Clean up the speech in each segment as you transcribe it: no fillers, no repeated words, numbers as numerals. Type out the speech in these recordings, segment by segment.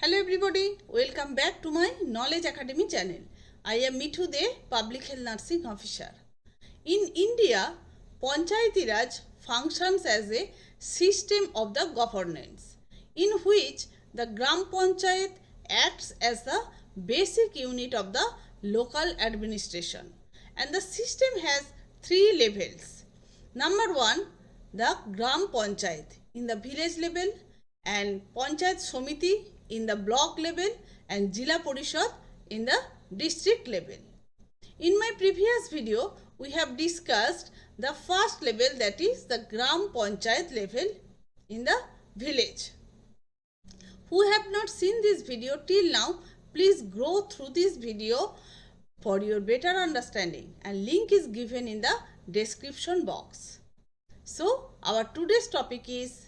Hello everybody, welcome back to my Knowledge Academy channel. I am Mithu, the Public Health Nursing Officer. In India, Panchayati Raj functions as a system of the governance in which the Gram Panchayat acts as the basic unit of the local administration, and the system has three levels. Number one, the Gram Panchayat in the village level, and Panchayat Samiti in the block level, and zilaparishad in the district level. In my previous video, we have discussed the first level, that is the Gram Panchayat level in the village. Who have not seen this video till now, please go through this video for your better understanding, and link is given in the description box. So, our today's topic is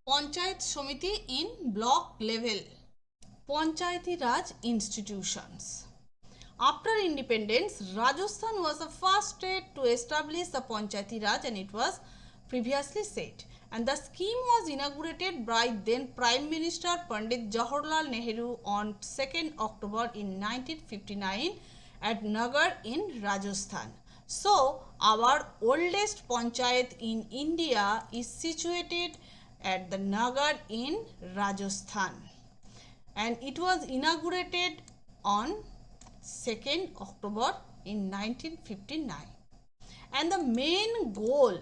Panchayat Samiti in block level, Panchayati Raj institutions. After independence, Rajasthan was the first state to establish the Panchayati Raj, and it was previously said. And the scheme was inaugurated by then Prime Minister Pandit Jawaharlal Nehru on 2nd October in 1959 at Nagar in Rajasthan. So, our oldest Panchayat in India is situated at the Nagar in Rajasthan, and it was inaugurated on 2nd October in 1959. And the main goal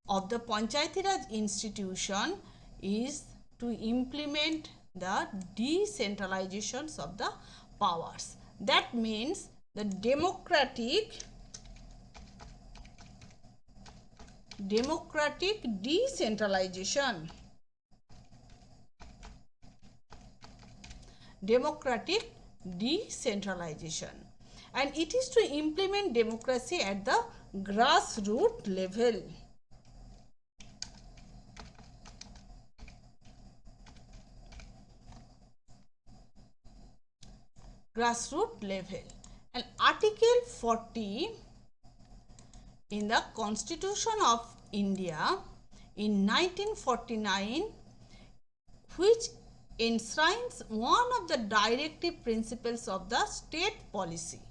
of the Panchayati Raj institution is to implement the decentralizations of the powers. That means the democratic decentralization. Democratic decentralization, and it is to implement democracy at the grassroots level. Grassroots level. And Article 40 in the Constitution of India in 1949, which enshrines one of the directive principles of the state policy.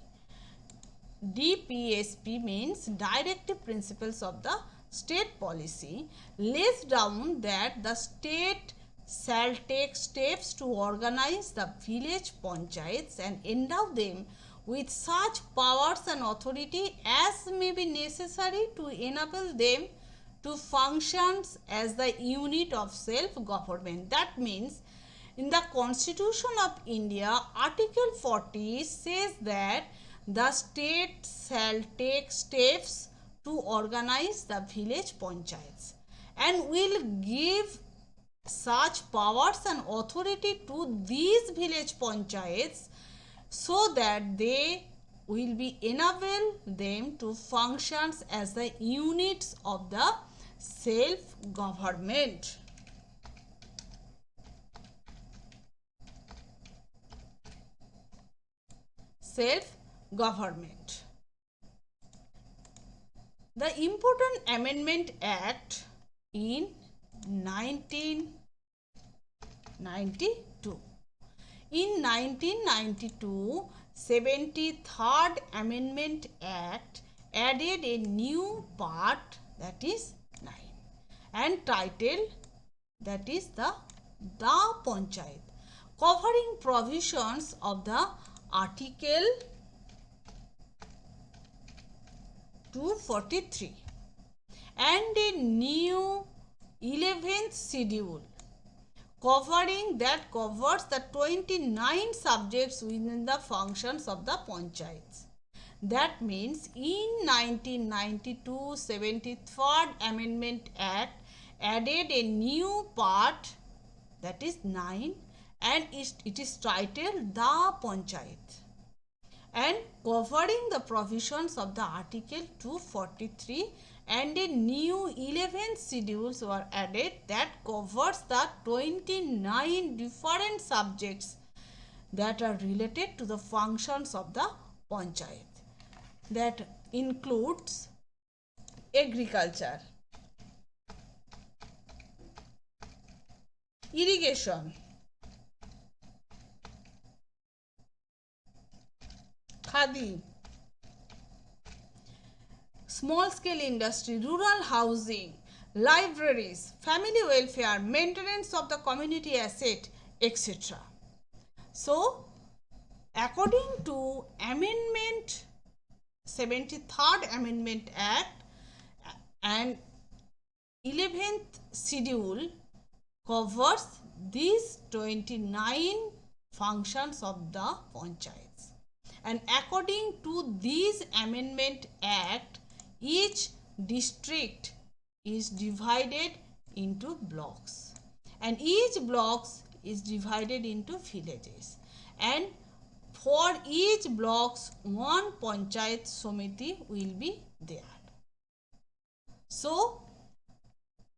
DPSP means directive principles of the state policy, lays down that the state shall take steps to organize the village panchayats and endow them with such powers and authority as may be necessary to enable them to function as the unit of self-government. That means, in the Constitution of India, Article 40 says that the state shall take steps to organize the village panchayats and will give such powers and authority to these village panchayats so that they will be enable them to function as the units of the self-government. Self-government. The Important Amendment Act in 1992. In 1992, 73rd Amendment Act added a new part, that is 9, and title, that is the Panchayat, covering provisions of the Article 243 and a new 11th schedule covers the 29 subjects within the functions of the panchayats. That means in 1992, 73rd Amendment Act added a new part, that is 9, and it is titled the Panchayat, and covering the provisions of the Article 243, and a new 11th schedules were added that covers the 29 different subjects that are related to the functions of the panchayat. That includes agriculture, irrigation, khadi, small scale industry, rural housing, libraries, family welfare, maintenance of the community asset, etc. So, according to Amendment 73rd Amendment Act and 11th Schedule covers these 29 functions of the panchayats. And according to this Amendment Act, each district is divided into blocks, and each blocks is divided into villages, and for each blocks one Panchayat Samiti will be there. So,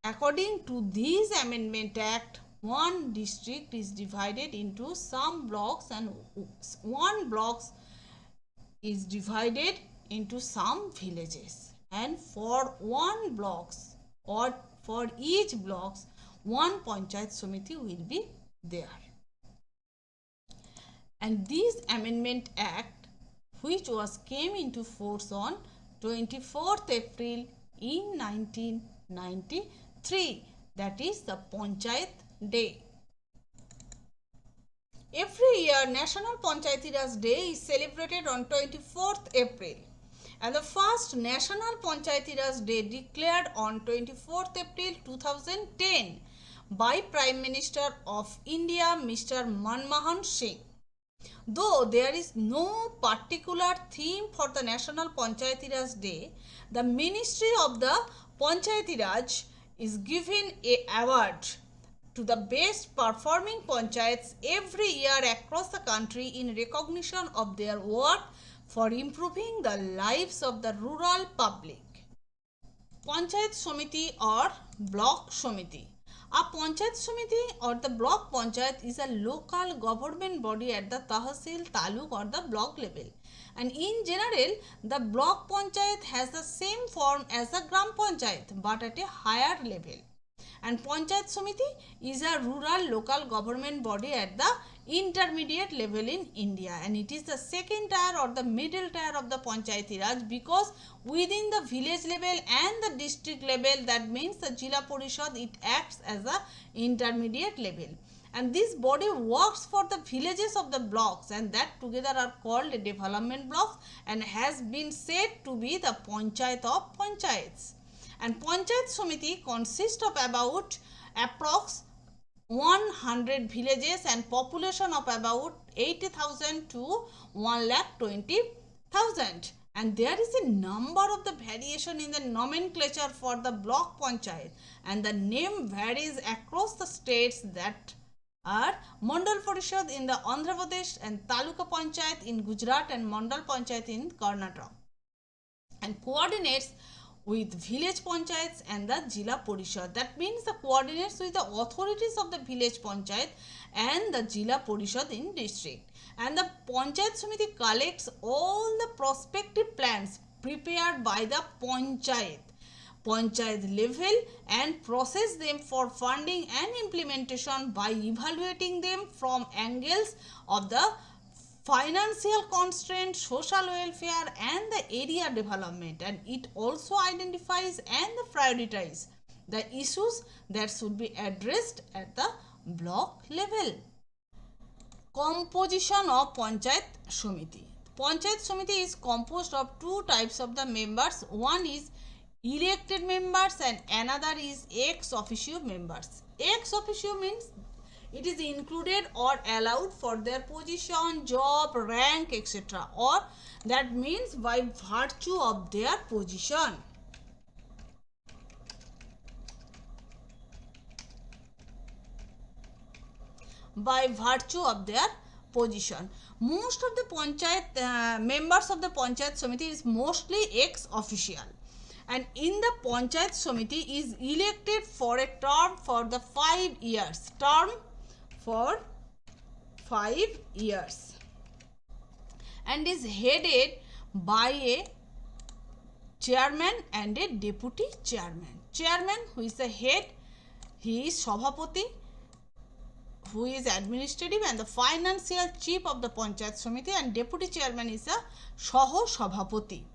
according to this Amendment Act, one district is divided into some blocks and one blocks is divided into some villages, and for one blocks or for each blocks one Panchayat Samiti will be there. And this Amendment Act, which was came into force on 24th April in 1993, that is the Panchayat Day. Every year, National Panchayati Raj Day is celebrated on 24th April, and the first National Panchayati Raj Day declared on 24th April 2010 by Prime Minister of India, Mr. Manmohan Singh. Though there is no particular theme for the National Panchayati Raj Day, the Ministry of the Panchayati Raj is given an award to the best performing panchayats every year across the country in recognition of their work for improving the lives of the rural public. Panchayat Samiti or Block Samiti. A Panchayat Samiti or the Block Panchayat is a local government body at the Tahsil, Taluk or the block level. And in general, the Block Panchayat has the same form as the Gram Panchayat but at a higher level. And Panchayat Samiti is a rural local government body at the intermediate level in India, and it is the second tier or the middle tier of the Panchayati Raj, because within the village level and the district level, that means the zilaparishad, it acts as a intermediate level. And this body works for the villages of the blocks, and that together are called development blocks and has been said to be the Panchayat of Panchayats. And Panchayat Samiti consists of about approx 100 villages and population of about 80,000 to 1,20,000. And there is a number of the variation in the nomenclature for the block panchayat, and the name varies across the states, that are Mandal Parishad in the Andhra Pradesh and Taluka Panchayat in Gujarat and Mandal Panchayat in Karnataka, and coordinates with village panchayats and the Jila Parishad. That means the coordinates with the authorities of the village panchayat and the Jila Parishad in district. And the Panchayat Samiti collects all the prospective plans prepared by the panchayat level and process them for funding and implementation by evaluating them from angles of the financial constraint, social welfare and the area development, and it also identifies and prioritizes the issues that should be addressed at the block level. Composition of Panchayat Samiti. Panchayat Samiti is composed of two types of the members. One is elected members and another is ex officio members. Ex officio means it is included or allowed for their position, job, rank, etc. Or that means by virtue of their position. By virtue of their position. Most of the panchayat members of the Panchayat Samiti is mostly ex official. And in the Panchayat Samiti is elected for a term for the 5 years. Term for 5 years, and is headed by a chairman and a deputy chairman. Chairman, who is the head, he is Sabhapati, who is administrative and the financial chief of the Panchayat Samiti, and deputy chairman is the Saho Sabhapati.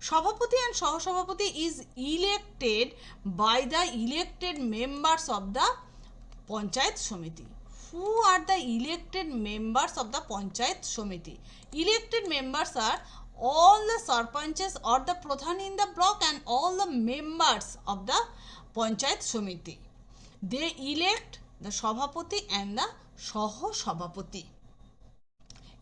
Sabhapati and Saho Sabhapati is elected by the elected members of the Panchayat Samiti. Who are the elected members of the Panchayat Samiti? Elected members are all the sarpanches or the pradhan in the block and all the members of the Panchayat Samiti. They elect the Sabhapati and the Saho Sabhapati.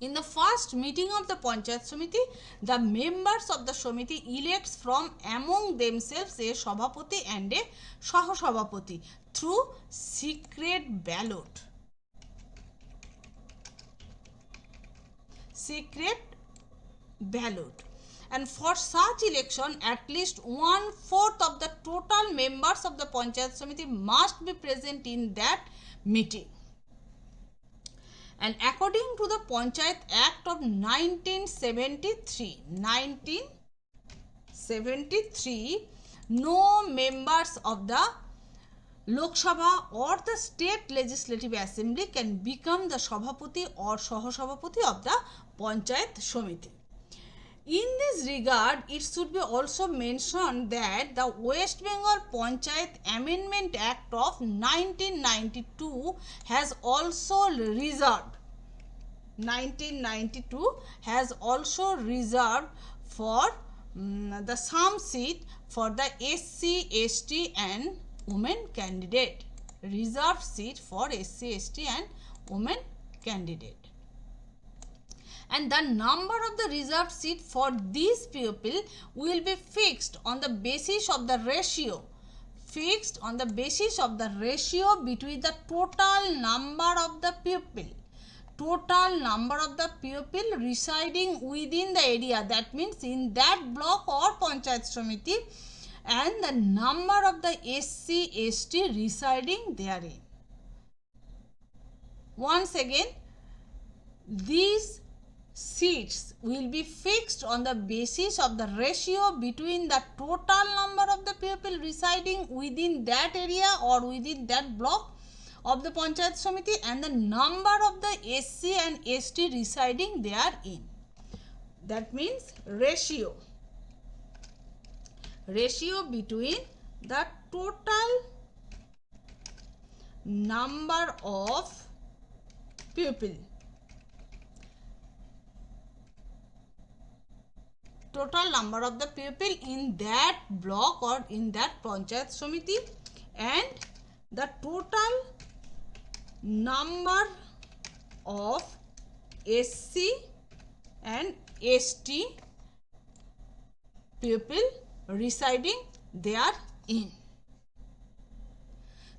In the first meeting of the Panchayat Samiti, the members of the Samiti elects from among themselves a Sabhapati and a Saho Sabhapati through secret ballot. Secret ballot. And for such election, at least 1/4 of the total members of the Panchayat Samiti must be present in that meeting. And according to the Panchayat Act of 1973, no members of the Lok Sabha or the State Legislative Assembly can become the Sabhapati or Saho Sabhapati of the Panchayat Samiti. In this regard, it should be also mentioned that the West Bengal Panchayat Amendment Act of 1992 has also reserved for the some seat for the SC, ST and women candidate. Reserved seat for SC, ST and women candidate. And the number of the reserved seat for these people will be fixed on the basis of the ratio. Between the total number of the people residing within the area, that means in that block or Panchayat Samiti, and the number of the SC, ST residing therein. Once again, these seats will be fixed on the basis of the ratio between the total number of the people residing within that area or within that block of the Panchayat Samiti and the number of the SC and ST residing therein. That means ratio between the total number of people. Total number of the people in that block or in that Panchayat Samiti and the total number of SC and ST people residing therein.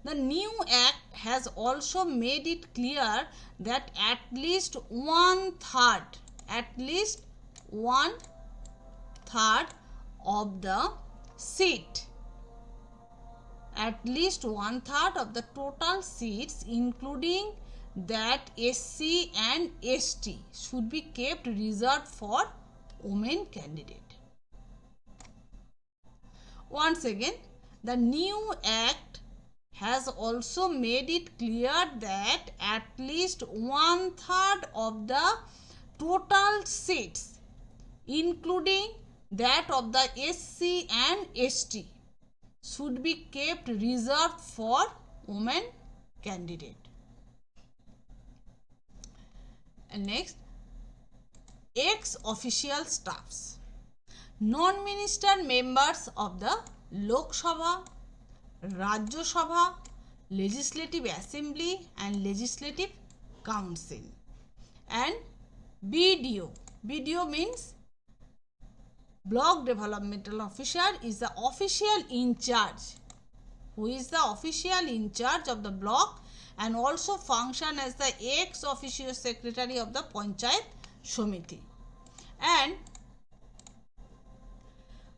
The new act has also made it clear that at least one third of the seat, of the total seats including that SC and ST should be kept reserved for women candidate. Once again, the new act has also made it clear that at least 1/3 of the total seats including that of the SC and ST should be kept reserved for women candidate. And next, ex-official staffs. Non-minister members of the Lok Sabha, Rajya Sabha, Legislative Assembly and Legislative Council. And BDO. BDO means Block Developmental Officer is the official in charge. Who is the official in charge of the block and also function as the ex-officio secretary of the Panchayat Samiti. And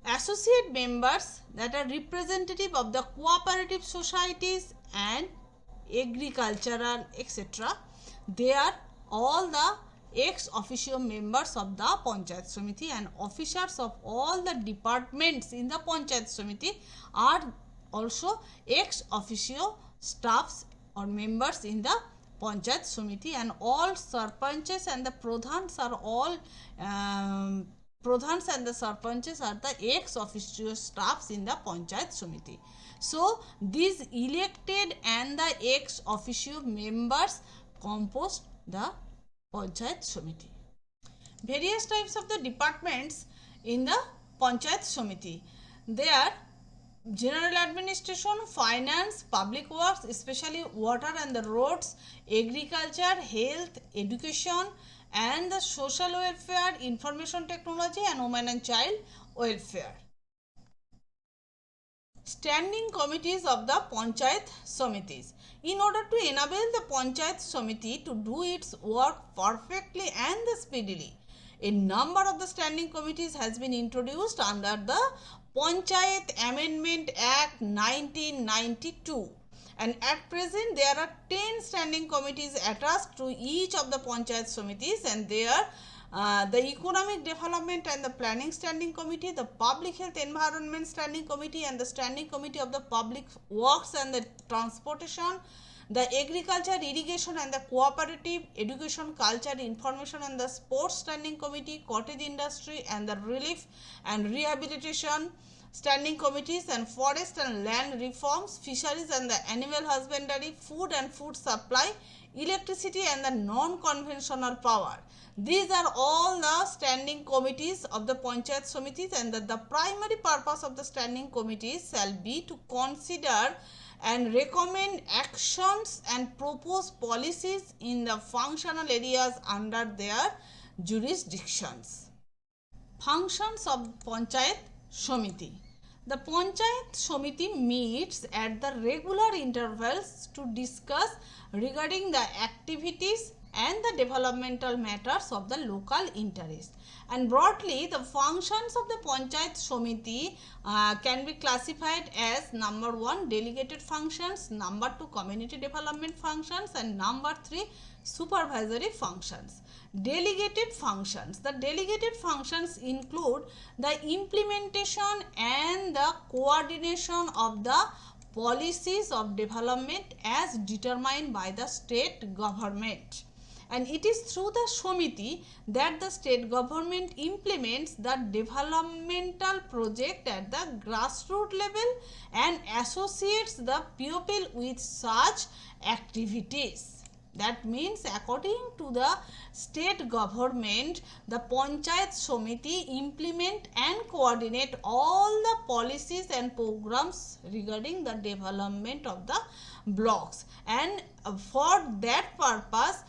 associate members that are representative of the cooperative societies and agricultural etc. They are all the ex-officio members of the Panchayat Samiti, and officers of all the departments in the Panchayat Samiti are also ex-officio staffs or members in the Panchayat Samiti, and all sarpanches and the pradhans are all pradhans and the sarpanches are the ex officio staffs in the Panchayat Samiti. So these elected and the ex officio members compose the Panchayat Samiti. Various types of the departments in the Panchayat Samiti. They are general administration, finance, public works, especially water and the roads, agriculture, health, education, and the social welfare, information technology, and women and child welfare. Standing committees of the Panchayat Samitis. In order to enable the Panchayat Samiti to do its work perfectly and speedily, a number of the standing committees has been introduced under the Panchayat Amendment Act 1992, and at present there are 10 standing committees attached to each of the Panchayat Samitis, and they are the Economic Development and the Planning Standing Committee, the Public Health Environment Standing Committee, and the Standing Committee of the Public Works and the Transportation, the Agriculture, Irrigation and the Cooperative, Education, Culture, Information and the Sports Standing Committee, Cottage Industry and the Relief and Rehabilitation Standing Committees, and Forest and Land Reforms, Fisheries and the Animal Husbandry, Food and Food Supply, Electricity and the Non-Conventional Power. These are all the standing committees of the Panchayat Samitis, and the primary purpose of the standing committees shall be to consider and recommend actions and propose policies in the functional areas under their jurisdictions. Functions of Panchayat Samiti. The Panchayat Samiti meets at the regular intervals to discuss regarding the activities and the developmental matters of the local interest. And broadly, the functions of the Panchayat Samiti can be classified as number 1 delegated functions, number 2 community development functions, and number 3 supervisory functions. Delegated functions. The delegated functions include the implementation and the coordination of the policies of development as determined by the state government. And it is through the Samiti that the state government implements the developmental project at the grassroots level and associates the people with such activities. That means, according to the state government, the Panchayat Samiti implement and coordinate all the policies and programs regarding the development of the blocks, and for that purpose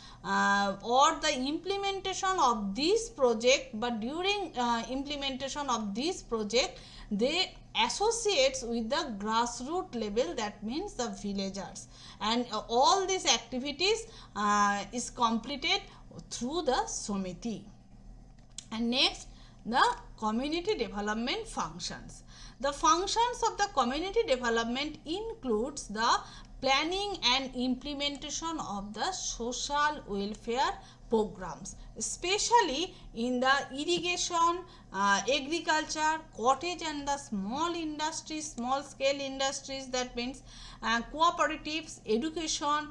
or the implementation of this project, but during implementation of this project they associates with the grassroots level, that means the villagers, and all these activities is completed through the Samiti. And next, the community development functions. The functions of the community development includes the planning and implementation of the social welfare programs, especially in the irrigation, agriculture, cottage and the small industries, small scale industries, that means cooperatives, education,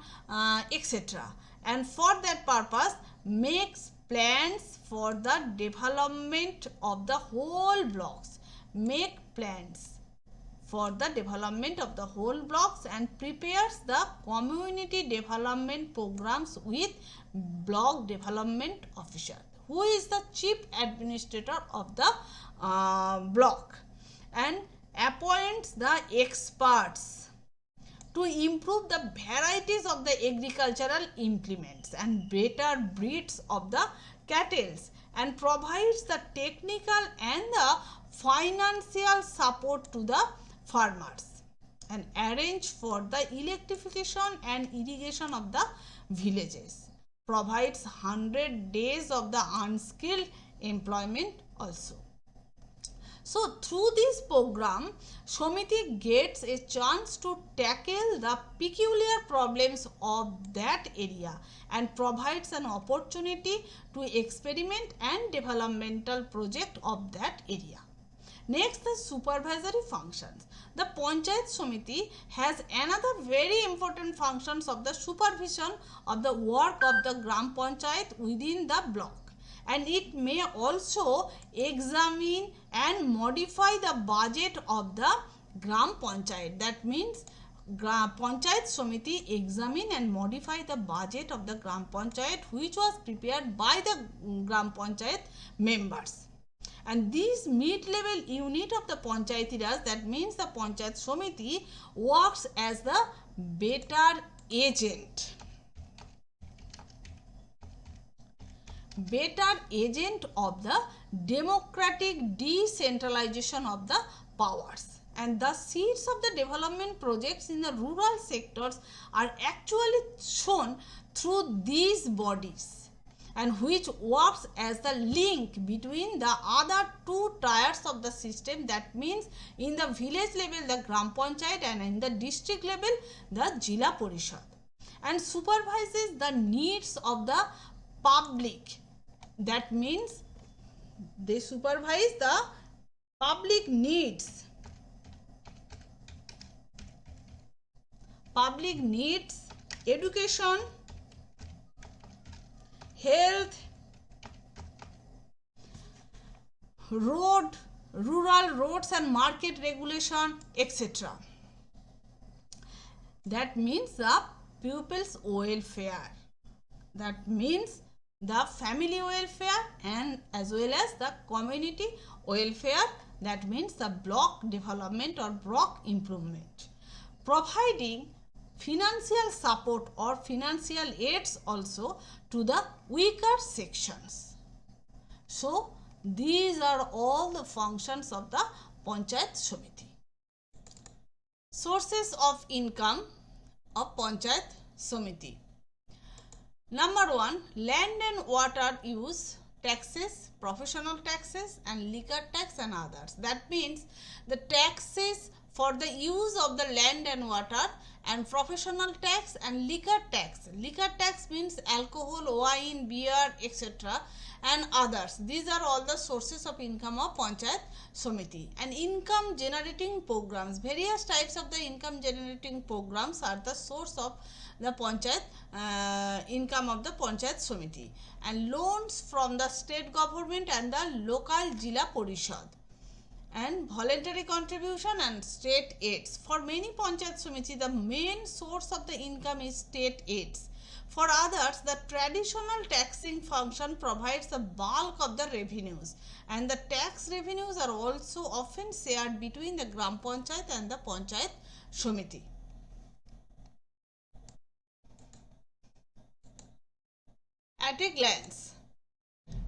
etc. And for that purpose makes plans for the development of the whole blocks, make plans for the development of the whole blocks, and prepares the community development programs with block development officer, who is the chief administrator of the block, and appoints the experts to improve the varieties of the agricultural implements and better breeds of the cattle, and provides the technical and the financial support to the farmers, and arrange for the electrification and irrigation of the villages, provides 100 days of the unskilled employment also. So through this program, Samiti gets a chance to tackle the peculiar problems of that area and provides an opportunity to experiment and developmental project of that area. Next, the supervisory functions. The Panchayat Samiti has another very important functions of the supervision of the work of the Gram Panchayat within the block, and it may also examine and modify the budget of the Gram Panchayat. That means Panchayat Samiti examine and modify the budget of the Gram Panchayat which was prepared by the Gram Panchayat members. And this mid-level unit of the Panchayati Raj, that means the Panchayat Samiti, works as the better agent. Better agent of the democratic decentralization of the powers. And the seeds of the development projects in the rural sectors are actually shown through these bodies, and which works as the link between the other two tiers of the system, that means in the village level the Gram Panchayat and in the district level the zilaparishad, and supervises the needs of the public. That means they supervise the public needs. Public needs, education, health, rural roads and market regulation, etc. That means the pupils' welfare. That means the family welfare and as well as the community welfare. That means the block development or block improvement. Providing financial support or financial aids also to the weaker sections. So these are all the functions of the Panchayat Samiti. Sources of income of Panchayat Samiti. Number 1, land and water use taxes, professional taxes and liquor tax and others. That means the taxes for the use of the land and water and professional tax and liquor tax. Liquor tax means alcohol, wine, beer, etc. and others. These are all the sources of income of Panchayat Samiti. And income generating programs. Various types of the income generating programs are the source of the Panchayat income of the Panchayat Samiti. And loans from the state government and the local zilaparishad. And voluntary contribution and state aids. For many Panchayat Samiti, the main source of the income is state aids. For others, the traditional taxing function provides the bulk of the revenues, and the tax revenues are also often shared between the Gram Panchayat and the Panchayat Samiti. At a glance,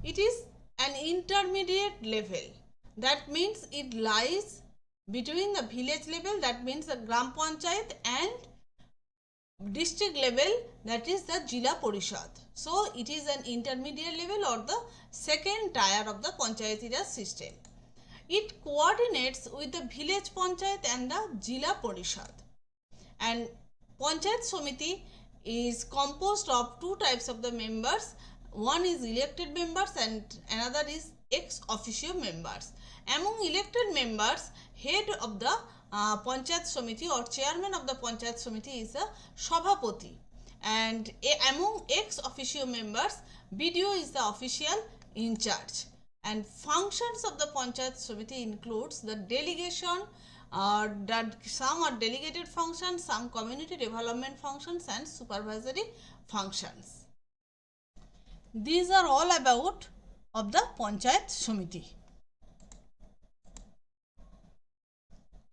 it is an intermediate level. That means it lies between the village level, that means the Gram Panchayat, and district level, that is the zilaparishad. So it is an intermediate level or the second tier of the Panchayati Raj system. It coordinates with the village Panchayat and the zilaparishad. And Panchayat Samiti is composed of two types of the members. One is elected members and another is ex officio members. Among elected members, head of the Panchayat Samiti or chairman of the Panchayat Samiti is the Sabhapati, and among ex officio members, BDO is the official in charge. And functions of the Panchayat Samiti includes the delegation, some are delegated functions, some community development functions and supervisory functions. These are all about of the Panchayat Samiti.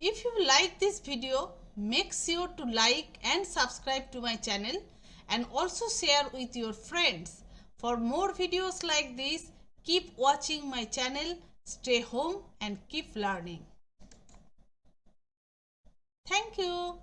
If you like this video, make sure to like and subscribe to my channel and also share with your friends. For more videos like this, keep watching my channel, stay home and keep learning. Thank you.